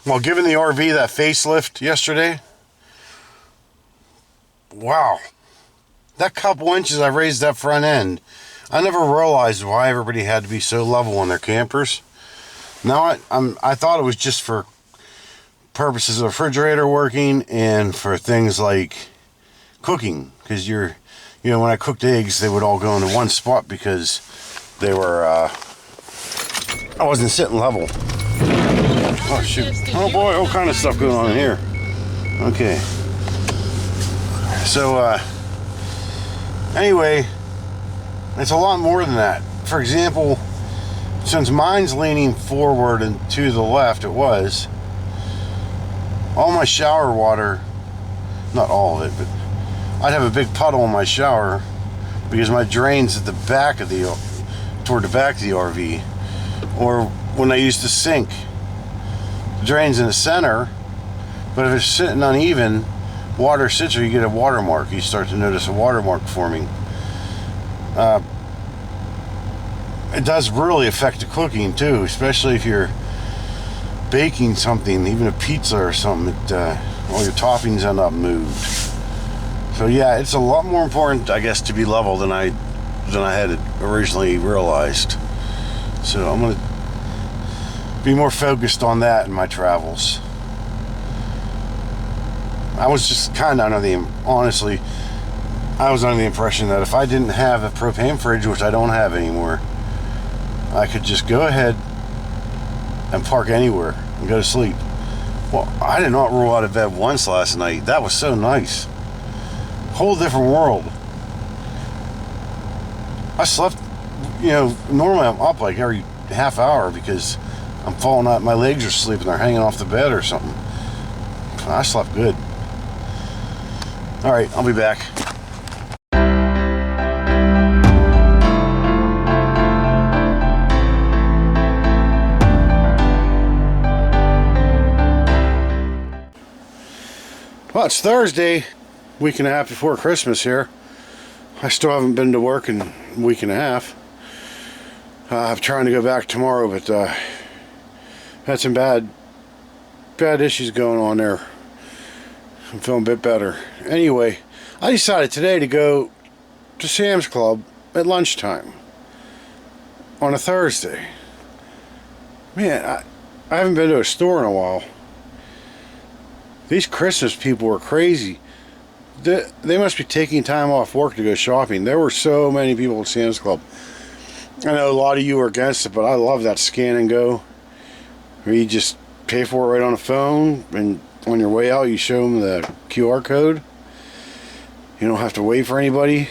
Well, giving the RV that facelift yesterday, wow, that couple inches I raised that front end, I never realized why everybody had to be so level on their campers. Now I thought it was just for purposes of refrigerator working and for things like cooking, because when I cooked eggs, they would all go into one spot because they were I wasn't sitting level. Oh shoot. Oh boy, all kind of stuff going on in here. Okay. So anyway, it's a lot more than that. For example, since mine's leaning forward and to the left, all my shower water, not all of it, but I'd have a big puddle in my shower because my drain's at the back toward the back of the RV. Or when I used to sink, the drain's in the center, but if it's sitting uneven, water sits or you get a watermark. You start to notice a watermark forming. It does really affect the cooking too, especially if you're baking something, even a pizza or something, all your toppings end up moved. So yeah, it's a lot more important, I guess, to be level than I had originally realized. So I'm gonna be more focused on that in my travels. I was just kind of honestly, I was under the impression that if I didn't have a propane fridge, which I don't have anymore, I could just go ahead and park anywhere and go to sleep. Well, I did not roll out of bed once last night. That was so nice. Whole different world. I slept, normally I'm up like every half hour because I'm falling out, my legs are sleeping, they're hanging off the bed or something. I slept good. All right, I'll be back. Well, it's Thursday, week and a half before Christmas here. I still haven't been to work in a week and a half. I'm trying to go back tomorrow, but had some bad issues going on there. I'm feeling a bit better. Anyway, I decided today to go to Sam's Club at lunchtime on a Thursday. Man, I haven't been to a store in a while. These Christmas people are crazy. They must be taking time off work to go shopping. There were so many people at Sam's Club. I know a lot of you are against it, but I love that scan and go, where you just pay for it right on the phone, and on your way out you show them the QR code. You don't have to wait for anybody.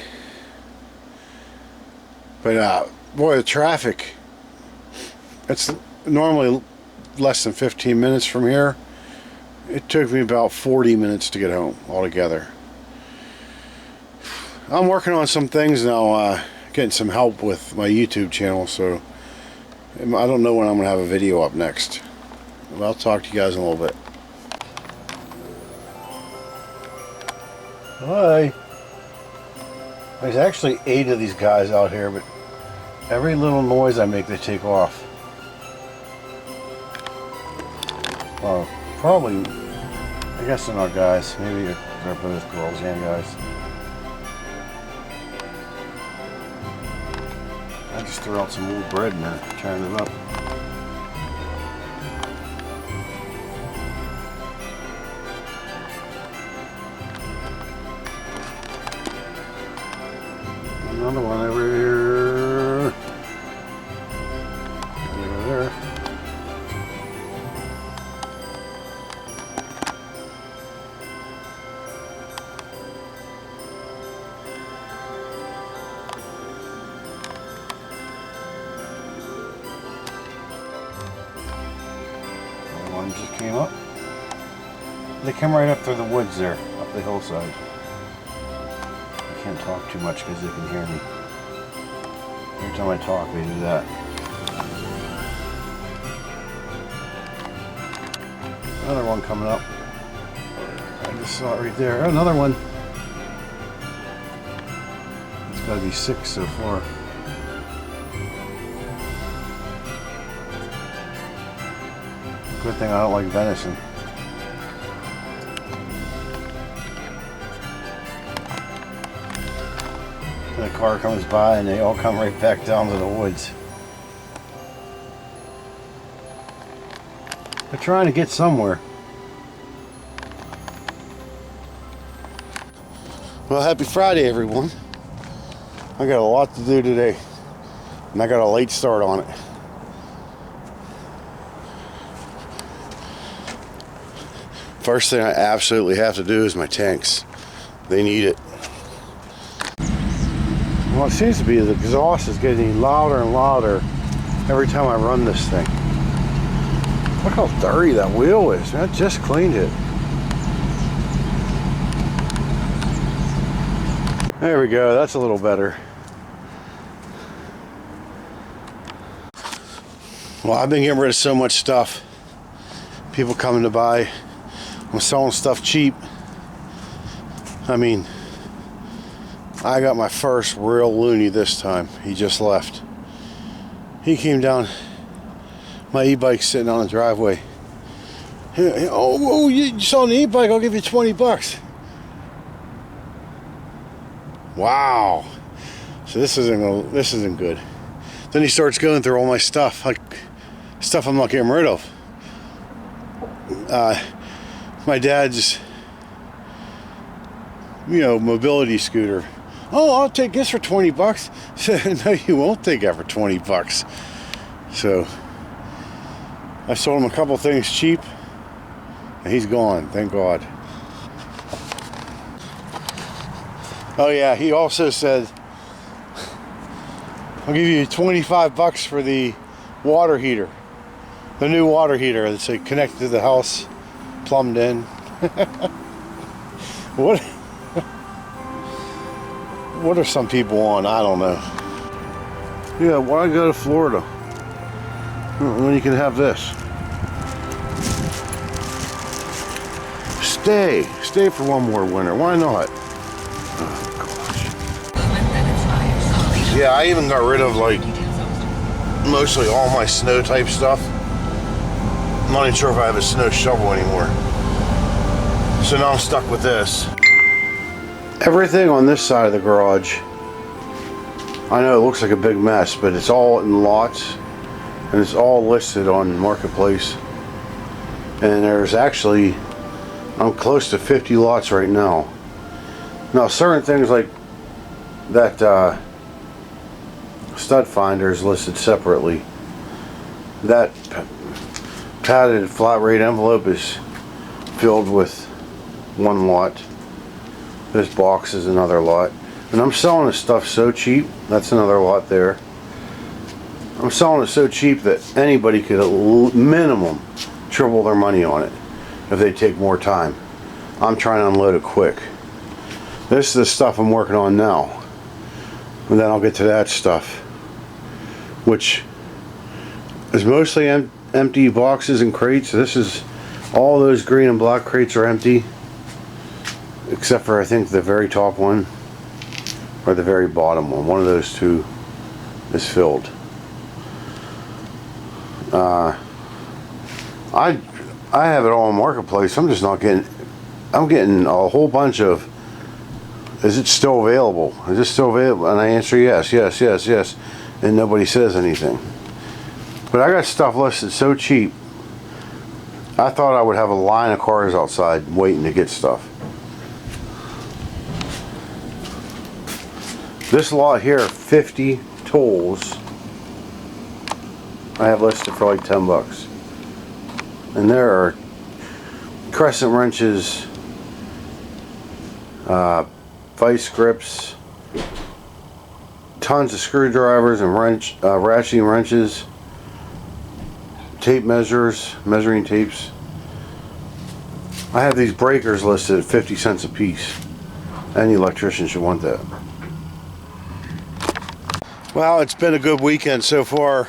But boy, the traffic, it's normally less than 15 minutes from here. It took me about 40 minutes to get home altogether. I'm working on some things now, getting some help with my YouTube channel, so I don't know when I'm going to have a video up next. But I'll talk to you guys in a little bit. Hi. There's actually 8 of these guys out here, but every little noise I make they take off. Well, probably, I guess they're not guys. Maybe they're both girls and guys. I just threw out some old bread in there, trying it up. Another one over here. Over there. One just came up. They come right up through the woods there, up the hillside. I can't talk too much because they can hear me. Every time I talk, they do that. Another one coming up. I just saw it right there. Another one. It's got to be 6 so far. Good thing I don't like venison. The car comes by and they all come right back down to the woods. They're trying to get somewhere. Well, happy Friday, everyone. I got a lot to do today, and I got a late start on it. First thing I absolutely have to do is my tanks. They need it. Well, it seems to be the exhaust is getting louder and louder every time I run this thing. Look how dirty that wheel is. I just cleaned it. There we go, that's a little better. Well, I've been getting rid of so much stuff. People coming to buy. I'm selling stuff cheap. I mean, I got my first real loony this time. He just left. He came down. My e-bike's sitting on the driveway. Oh, you saw an e-bike? I'll give you 20 bucks. Wow. So this isn't good. Then he starts going through all my stuff, like stuff I'm not getting rid of. My dad's, mobility scooter. Oh, I'll take this for 20 bucks. No, you won't take that for 20 bucks. So I sold him a couple things cheap, and he's gone, thank God. Oh yeah, he also said, I'll give you 25 bucks for the water heater. The new water heater that's connected to the house, plumbed in. What are some people on? I don't know. Yeah, why go to Florida when you can have this? Stay for one more winter. Why not? Yeah, I even got rid of mostly all my snow type stuff. I'm not even sure if I have a snow shovel anymore. So now I'm stuck with this. Everything on this side of the garage, I know it looks like a big mess, but it's all in lots and it's all listed on Marketplace. And there's actually, I'm close to 50 lots right now. Now certain things like that stud finder is listed separately. That padded flat rate envelope is filled with one lot. This box is another lot. And I'm selling this stuff so cheap. That's another lot there. I'm selling it so cheap that anybody could at minimum triple their money on it if they take more time. I'm trying to unload it quick. This is the stuff I'm working on now. And then I'll get to that stuff, which is mostly empty boxes and crates. This is, all those green and black crates are empty, except for I think the very top one or the very bottom one. One of those two is filled. I have it all on Marketplace. I'm just not getting, I'm getting a whole bunch of, is it still available? Is it still available? And I answer yes, yes, yes, yes. And nobody says anything. But I got stuff listed so cheap, I thought I would have a line of cars outside waiting to get stuff. This lot here, 50 tools, I have listed for like 10 bucks. And there are crescent wrenches, vice grips, tons of screwdrivers and ratcheting wrenches, tape measures, measuring tapes. I have these breakers listed at 50 cents a piece. Any electrician should want that. Well, it's been a good weekend so far.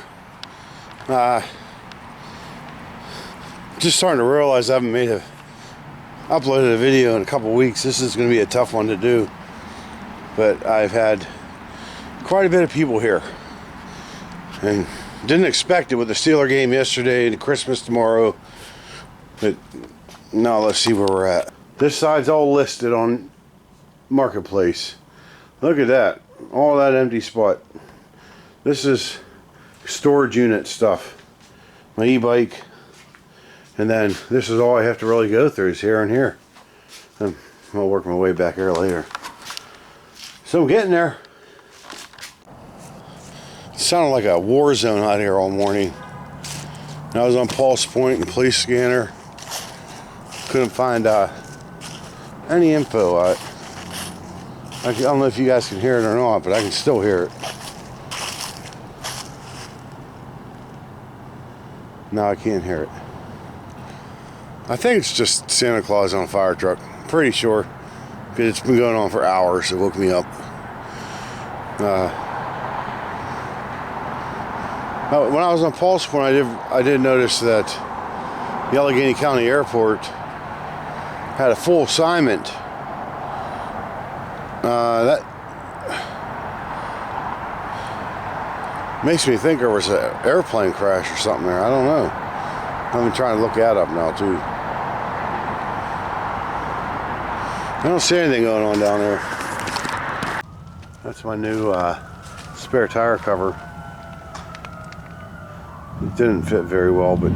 Just starting to realize I haven't uploaded a video in a couple weeks. This is going to be a tough one to do, but I've had quite a bit of people here and didn't expect it with the Steeler game yesterday and Christmas tomorrow. But now let's see where we're at. This side's all listed on Marketplace. Look at that. All that empty spot. This is storage unit stuff. My e-bike. And then this is all I have to really go through is here and here. And I'll work my way back here later. So I'm getting there. It sounded like a war zone out here all morning. And I was on pulse point and police scanner. Couldn't find any info. I don't know if you guys can hear it or not, but I can still hear it. No, I can't hear it. I think it's just Santa Claus on a fire truck. Pretty sure. Because it's been going on for hours. It woke me up. When I was on pulse point, I did notice that the Allegheny County Airport had a full assignment. That makes me think there was an airplane crash or something there. I don't know. I've been trying to look that up now too. I don't see anything going on down there. That's my new spare tire cover. It didn't fit very well, but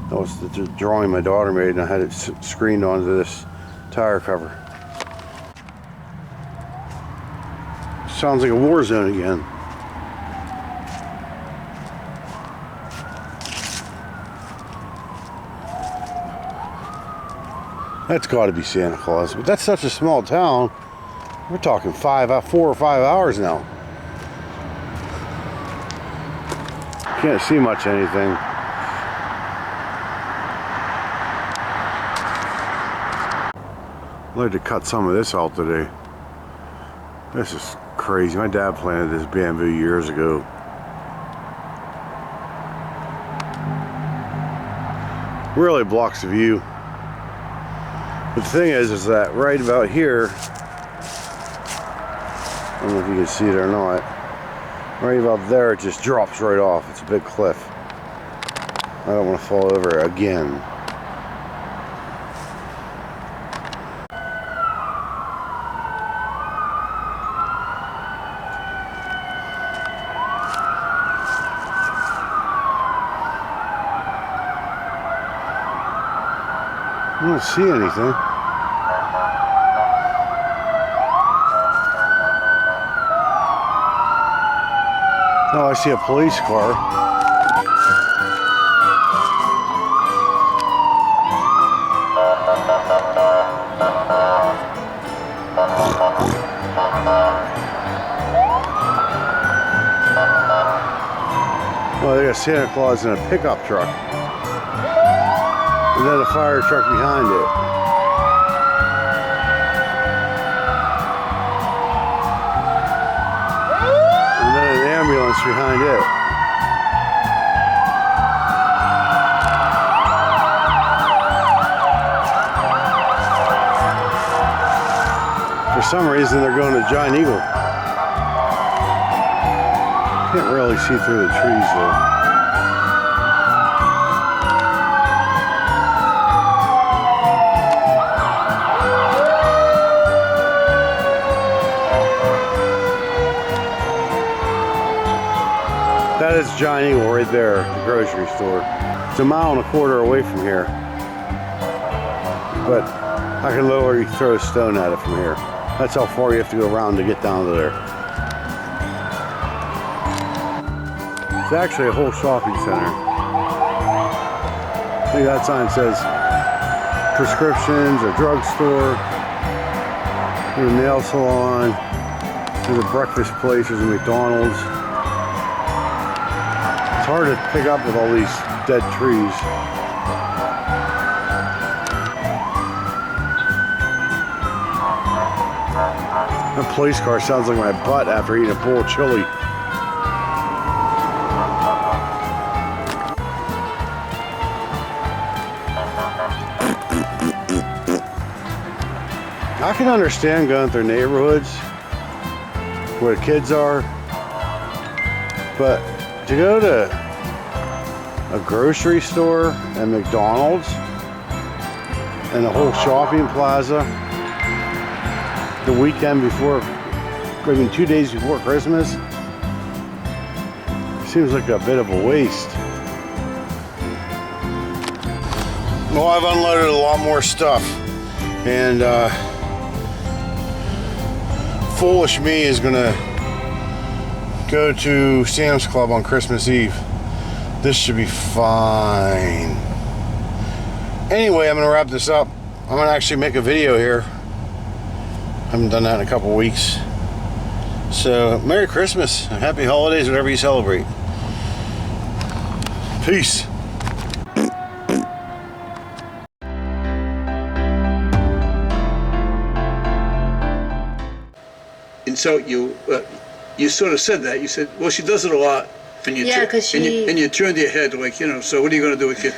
that was the drawing my daughter made, and I had it screened onto this tire cover. Sounds like a war zone again. That's got to be Santa Claus, but that's such a small town. We're talking 4 or 5 hours now. Can't see much of anything. I'd like to cut some of this out today. This is crazy. My dad planted this bamboo years ago. Really blocks the view. But the thing is that right about here, I don't know if you can see it or not, right about there it just drops right off. It's a big cliff. I don't want to fall over again. I don't see anything. Oh, I see a police car. Oh, they got Santa Claus in a pickup truck. And then a fire truck behind it. And then an ambulance behind it. For some reason they're going to Giant Eagle. Can't really see through the trees though. That is Giant Eagle right there, the grocery store. It's 1.25 miles away from here. But I can literally throw a stone at it from here. That's how far you have to go around to get down to there. It's actually a whole shopping center. See, that sign says prescriptions, a drugstore, there's a nail salon, there's a breakfast place, there's a McDonald's. It's hard to pick up with all these dead trees. That police car sounds like my butt after eating a bowl of chili. I can understand going through neighborhoods where the kids are, but to go to a grocery store and McDonald's and the whole shopping plaza the weekend before, I mean 2 days before Christmas, seems like a bit of a waste. Well, I've unloaded a lot more stuff, and foolish me is gonna go to Sam's Club on Christmas Eve. This should be fine. Anyway, I'm gonna wrap this up. I'm gonna actually make a video here. I haven't done that in a couple weeks. So, Merry Christmas, Happy Holidays, whatever you celebrate. Peace. And so you sort of said that. You said, well, she does it a lot. And you Yeah, because she... And you turned your head like, you know, so what are you going to do with it?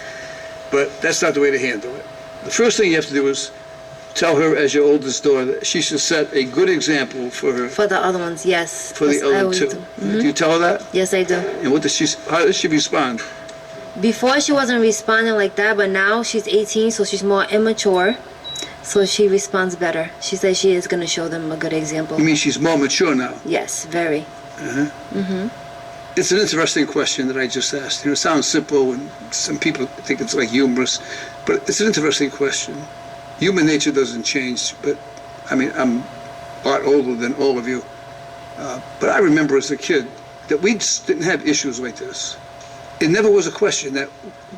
But that's not the way to handle it. The first thing you have to do is tell her, as your oldest daughter, that she should set a good example for her. For the other ones, yes. For the other two. Do you tell her that? Yes, I do. And how does she respond? Before she wasn't responding like that, but now she's 18, so she's more immature. So she responds better. She says she is going to show them a good example. You mean she's more mature now? Yes, very. It's an interesting question that I just asked. You know, it sounds simple, and some people think it's like humorous, but it's an interesting question. Human nature doesn't change, but I mean, I'm a lot older than all of you. But I remember as a kid that we just didn't have issues like this. It never was a question that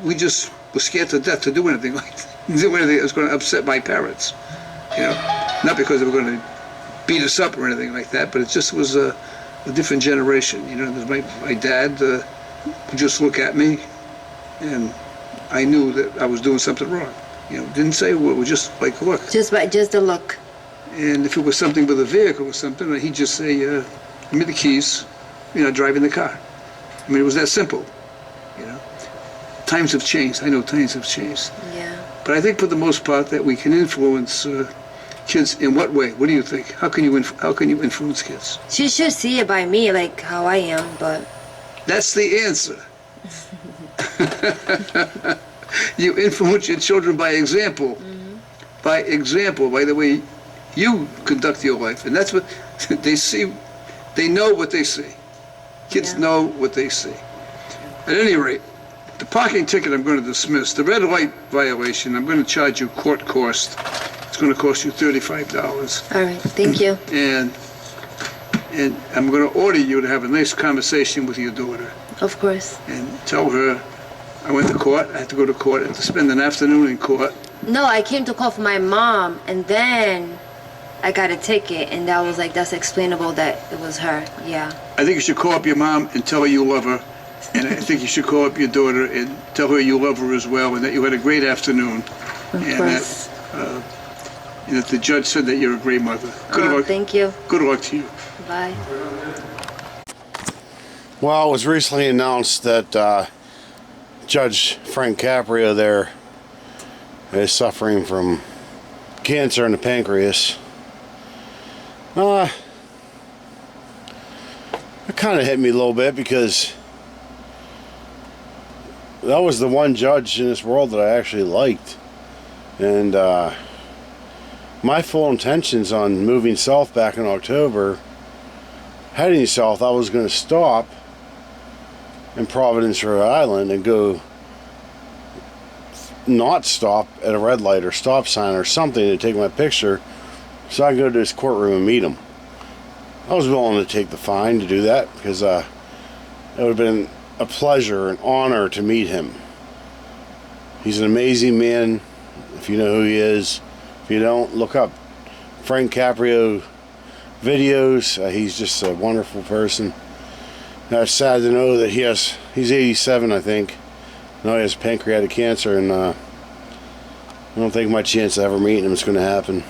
we just were scared to death to do anything like that. Do anything that was going to upset my parents. You know, not because they were going to beat us up or anything like that, but it just was a different generation. You know, my dad would just look at me, and I knew that I was doing something wrong. You know, didn't say a word, would just like look. Just the look. And if it was something with a vehicle or something, he'd just say, give me the keys, you know, driving the car. I mean, it was that simple, you know. Times have changed. I know times have changed. Yeah. But I think for the most part that we can influence kids in what way? What do you think? How can you influence kids? She should see it by me, like how I am, but... That's the answer. You influence your children by example. By example, by the way you conduct your life. And that's what they see. They know what they see. Kids know what they see. At any rate, the parking ticket I'm going to dismiss. The red light violation, I'm going to charge you court cost. It's going to cost you $35. All right, thank you. And I'm going to order you to have a nice conversation with your daughter. Of course. And tell her I went to court. I had to go to court. I had to spend an afternoon in court. No, I came to call for my mom, and then I got a ticket, and that was like, that's explainable that it was her. Yeah. I think you should call up your mom and tell her you love her. And I think you should call up your daughter and tell her you love her as well, and that you had a great afternoon. Of course. And that the judge said that you're a great mother. Good luck. Thank you. Good luck to you. Bye. Well, it was recently announced that Judge Frank Caprio there is suffering from cancer in the pancreas. It kind of hit me a little bit because that was the one judge in this world that I actually liked. And my full intentions on moving south back in October, heading south, I was going to stop in Providence, Rhode Island, and go not stop at a red light or stop sign or something to take my picture so I could go to his courtroom and meet him. I was willing to take the fine to do that because it would have been a pleasure, an honor to meet him. He's an amazing man. If you know who he is, if you don't, look up Frank Caprio videos. He's just a wonderful person. Now, it's sad to know that he's 87, I think. Now he has pancreatic cancer, and I don't think my chance of ever meeting him is going to happen.